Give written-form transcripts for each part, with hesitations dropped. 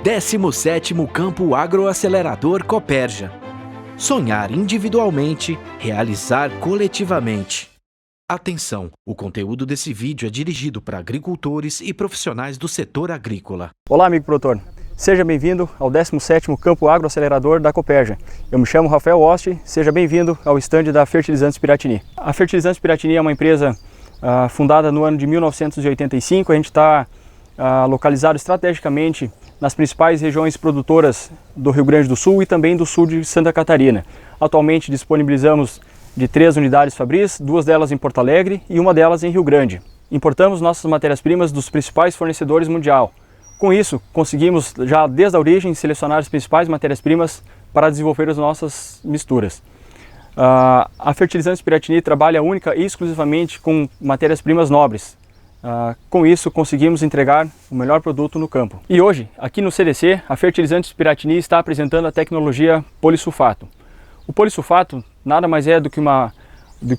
17º Campo Agroacelerador Cooperja. Sonhar individualmente, realizar coletivamente. Atenção, o conteúdo desse vídeo é dirigido para agricultores e profissionais do setor agrícola. Olá, amigo produtor. Seja bem-vindo ao 17º Campo Agroacelerador da Cooperja. Eu me chamo Rafael Oste, seja bem-vindo ao estande da Fertilizantes Piratini. A Fertilizantes Piratini é uma empresa fundada no ano de 1985. A gente está localizado estrategicamente nas principais regiões produtoras do Rio Grande do Sul e também do sul de Santa Catarina. Atualmente disponibilizamos de 3 unidades Fabris, 2 delas em Porto Alegre e uma delas em Rio Grande. Importamos nossas matérias-primas dos principais fornecedores mundial. Com isso, conseguimos já desde a origem selecionar as principais matérias-primas para desenvolver as nossas misturas. A Fertilizantes Piratini trabalha única e exclusivamente com matérias-primas nobres. Com isso, conseguimos entregar o melhor produto no campo. E hoje, aqui no CDC, a Fertilizantes Piratini está apresentando a tecnologia polissulfato. O polissulfato nada mais é do que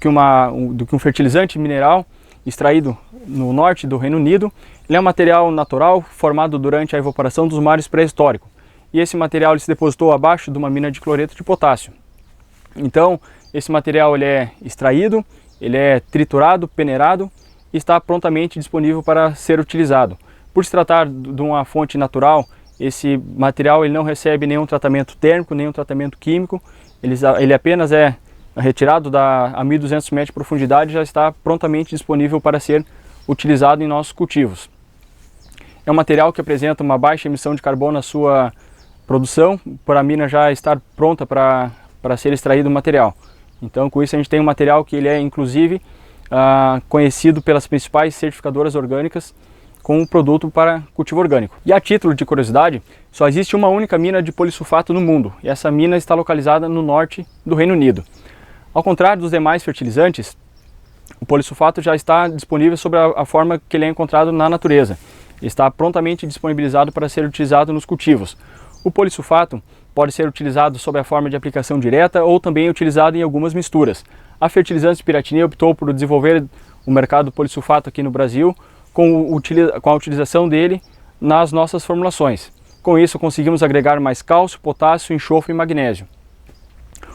um fertilizante mineral extraído no norte do Reino Unido. Ele é um material natural formado durante a evaporação dos mares pré-históricos. E esse material se depositou abaixo de uma mina de cloreto de potássio. Então, esse material ele é extraído, ele é triturado, peneirado e está prontamente disponível para ser utilizado. Por se tratar de uma fonte natural, esse material ele não recebe nenhum tratamento térmico, nenhum tratamento químico. Ele apenas é retirado a 1.200 metros de profundidade e já está prontamente disponível para ser utilizado em nossos cultivos. É um material que apresenta uma baixa emissão de carbono na sua produção, por a mina já estar pronta para ser extraído o material. Então, com isso a gente tem um material que ele é inclusive conhecido pelas principais certificadoras orgânicas com um produto para cultivo orgânico. E a título de curiosidade, só existe uma única mina de polissulfato no mundo, e essa mina está localizada no norte do Reino Unido. Ao contrário dos demais fertilizantes, o polissulfato já está disponível sob a forma que ele é encontrado na natureza. Ele está prontamente disponibilizado para ser utilizado nos cultivos. O polissulfato pode ser utilizado sob a forma de aplicação direta ou também utilizado em algumas misturas. A Fertilizantes Piratini optou por desenvolver o mercado do polissulfato aqui no Brasil com a utilização dele nas nossas formulações. Com isso conseguimos agregar mais cálcio, potássio, enxofre e magnésio.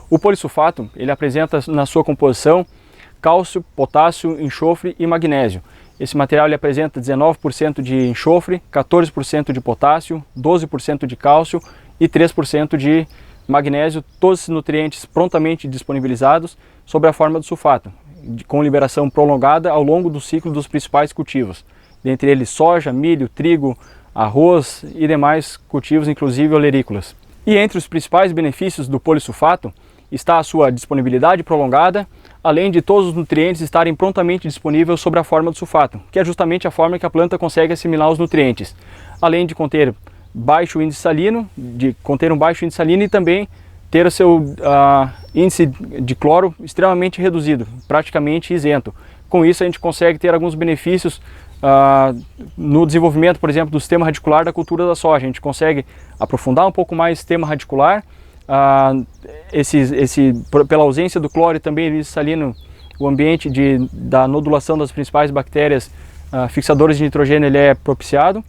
O polissulfato ele apresenta na sua composição cálcio, potássio, enxofre e magnésio. Esse material ele apresenta 19% de enxofre, 14% de potássio, 12% de cálcio e 3% de magnésio, todos esses nutrientes prontamente disponibilizados sob a forma do sulfato, com liberação prolongada ao longo do ciclo dos principais cultivos, dentre eles soja, milho, trigo, arroz e demais cultivos, inclusive olerícolas. E entre os principais benefícios do polissulfato está a sua disponibilidade prolongada, além de todos os nutrientes estarem prontamente disponíveis sob a forma do sulfato, que é justamente a forma que a planta consegue assimilar os nutrientes, além de conter baixo índice salino, e também ter o seu índice de cloro extremamente reduzido, praticamente isento. Com isso a gente consegue ter alguns benefícios no desenvolvimento, por exemplo, do sistema radicular da cultura da soja. A gente consegue aprofundar um pouco mais o sistema radicular, pela ausência do cloro e também índice salino, o ambiente da nodulação das principais bactérias fixadoras de nitrogênio ele é propiciado.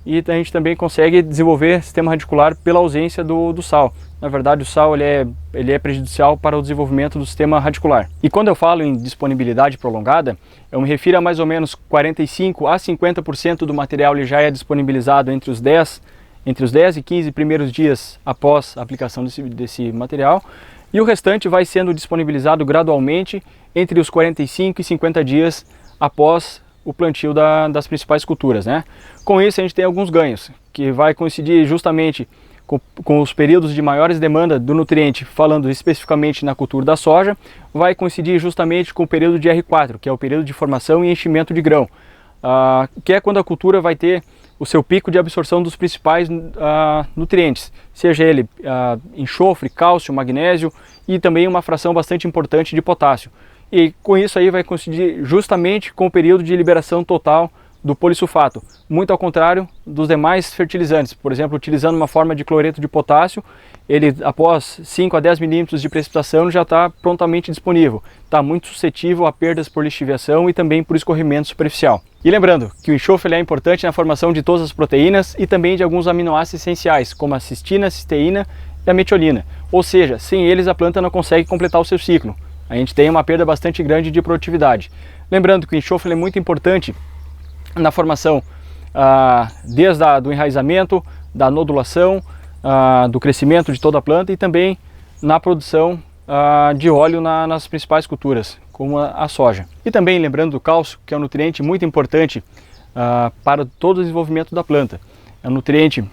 E a gente também consegue desenvolver sistema radicular pela ausência do sal. Na verdade, o sal ele é prejudicial para o desenvolvimento do sistema radicular. E quando eu falo em disponibilidade prolongada, eu me refiro a mais ou menos 45 a 50% do material ele já é disponibilizado entre os 10 e 15 primeiros dias após a aplicação desse material. E o restante vai sendo disponibilizado gradualmente entre os 45 e 50 dias após o plantio das principais culturas, né? Com isso a gente tem alguns ganhos, que vai coincidir justamente com os períodos de maiores demanda do nutriente, falando especificamente na cultura da soja, vai coincidir justamente com o período de R4, que é o período de formação e enchimento de grão, que é quando a cultura vai ter o seu pico de absorção dos principais nutrientes, seja ele enxofre, cálcio, magnésio e também uma fração bastante importante de potássio. E com isso aí vai coincidir justamente com o período de liberação total do polissulfato, muito ao contrário dos demais fertilizantes. Por exemplo, utilizando uma forma de cloreto de potássio, ele após 5 a 10 milímetros de precipitação já está prontamente disponível. Está muito suscetível a perdas por lixiviação e também por escorrimento superficial. E lembrando que o enxofre é importante na formação de todas as proteínas e também de alguns aminoácidos essenciais, como a cistina, a cisteína e a metiolina. Ou seja, sem eles a planta não consegue completar o seu ciclo. A gente tem uma perda bastante grande de produtividade. Lembrando que o enxofre é muito importante na formação desde do enraizamento, da nodulação, do crescimento de toda a planta e também na produção de óleo nas principais culturas, como a soja. E também lembrando do cálcio, que é um nutriente muito importante para todo o desenvolvimento da planta. É um nutriente,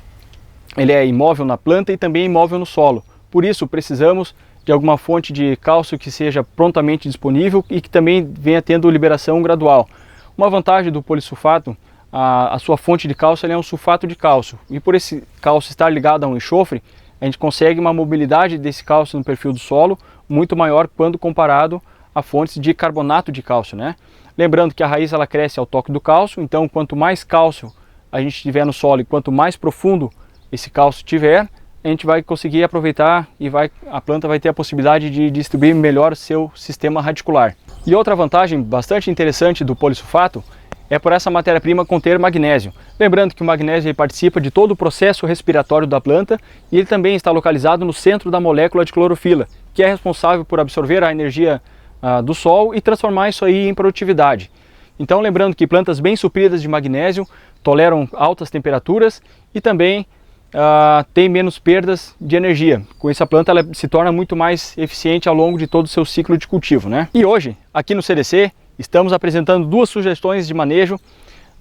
ele é imóvel na planta e também imóvel no solo. Por isso precisamos de alguma fonte de cálcio que seja prontamente disponível e que também venha tendo liberação gradual. Uma vantagem do polissulfato, a sua fonte de cálcio é um sulfato de cálcio, e por esse cálcio estar ligado a um enxofre, a gente consegue uma mobilidade desse cálcio no perfil do solo muito maior quando comparado a fontes de carbonato de cálcio, né? Lembrando que a raiz ela cresce ao toque do cálcio, então quanto mais cálcio a gente tiver no solo e quanto mais profundo esse cálcio tiver, a gente vai conseguir aproveitar e a planta vai ter a possibilidade de distribuir melhor o seu sistema radicular. E outra vantagem bastante interessante do polissulfato é por essa matéria-prima conter magnésio. Lembrando que o magnésio participa de todo o processo respiratório da planta e ele também está localizado no centro da molécula de clorofila, que é responsável por absorver a energia do sol e transformar isso aí em produtividade. Então lembrando que plantas bem supridas de magnésio toleram altas temperaturas e também tem menos perdas de energia. Com isso a planta ela se torna muito mais eficiente ao longo de todo o seu ciclo de cultivo, né? E hoje, aqui no CDC, estamos apresentando 2 sugestões de manejo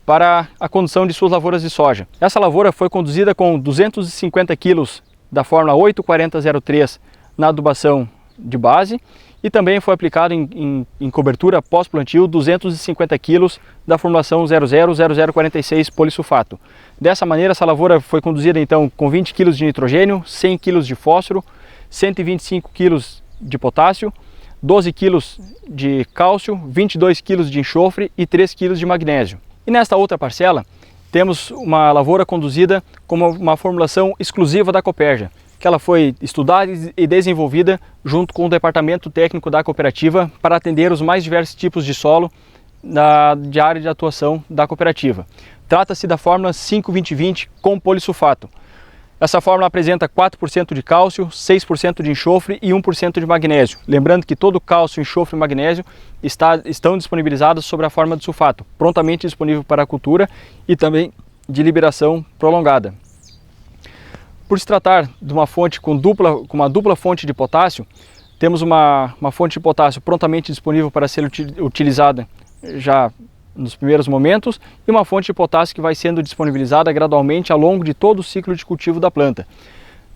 para a condução de suas lavouras de soja. Essa lavoura foi conduzida com 250 kg da fórmula 84003 na adubação de base e também foi aplicado em cobertura pós-plantio 250 kg da formulação 000046 polissulfato. Dessa maneira, essa lavoura foi conduzida então com 20 kg de nitrogênio, 100 kg de fósforo, 125 kg de potássio, 12 kg de cálcio, 22 kg de enxofre e 3 kg de magnésio. E nesta outra parcela, temos uma lavoura conduzida com uma formulação exclusiva da Copérgia, que ela foi estudada e desenvolvida junto com o departamento técnico da cooperativa para atender os mais diversos tipos de solo de área de atuação da cooperativa. Trata-se da fórmula 5-20-20 com polissulfato. Essa fórmula apresenta 4% de cálcio, 6% de enxofre e 1% de magnésio. Lembrando que todo cálcio, enxofre e magnésio estão disponibilizados sob a forma de sulfato, prontamente disponível para a cultura e também de liberação prolongada. Por se tratar de uma fonte com uma dupla fonte de potássio, temos uma fonte de potássio prontamente disponível para ser utilizada já nos primeiros momentos e uma fonte de potássio que vai sendo disponibilizada gradualmente ao longo de todo o ciclo de cultivo da planta.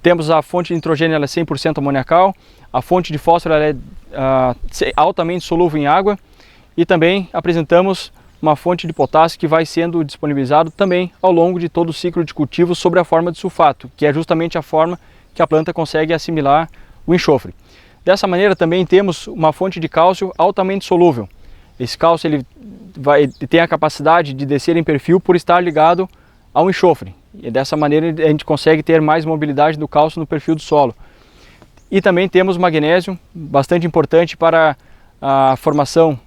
Temos a fonte de nitrogênio, ela é 100% amoniacal, a fonte de fósforo ela é altamente solúvel em água e também apresentamos uma fonte de potássio que vai sendo disponibilizado também ao longo de todo o ciclo de cultivo sob a forma de sulfato, que é justamente a forma que a planta consegue assimilar o enxofre. Dessa maneira também temos uma fonte de cálcio altamente solúvel. Esse cálcio ele tem a capacidade de descer em perfil por estar ligado ao enxofre. E dessa maneira a gente consegue ter mais mobilidade do cálcio no perfil do solo. E também temos magnésio, bastante importante para a formação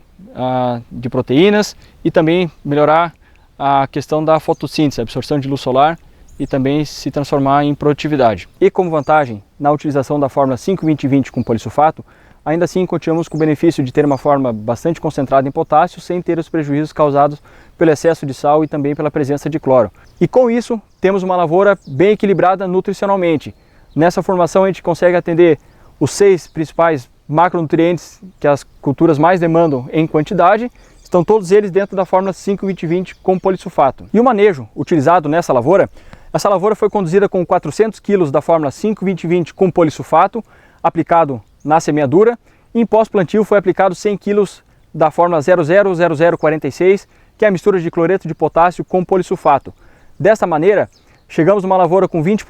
de proteínas e também melhorar a questão da fotossíntese, a absorção de luz solar e também se transformar em produtividade. E como vantagem, na utilização da fórmula 5-20-20 com polissulfato, ainda assim continuamos com o benefício de ter uma forma bastante concentrada em potássio sem ter os prejuízos causados pelo excesso de sal e também pela presença de cloro. E com isso temos uma lavoura bem equilibrada nutricionalmente. Nessa formação a gente consegue atender os 6 principais macronutrientes que as culturas mais demandam em quantidade, estão todos eles dentro da fórmula 5-20-20 com polissulfato. E o manejo utilizado nessa lavoura, essa lavoura foi conduzida com 400 kg da fórmula 5-20-20 com polissulfato, aplicado na semeadura, e em pós-plantio foi aplicado 100 kg da fórmula 000046, que é a mistura de cloreto de potássio com polissulfato. Dessa maneira, chegamos a uma lavoura com 20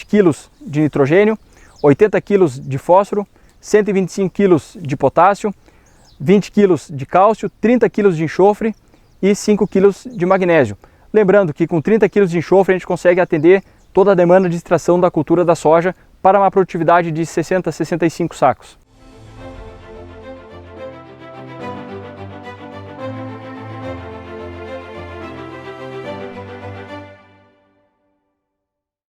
kg de nitrogênio, 80 kg de fósforo, 125 kg de potássio, 20 kg de cálcio, 30 kg de enxofre e 5 kg de magnésio. Lembrando que com 30 kg de enxofre a gente consegue atender toda a demanda de extração da cultura da soja para uma produtividade de 60 a 65 sacos.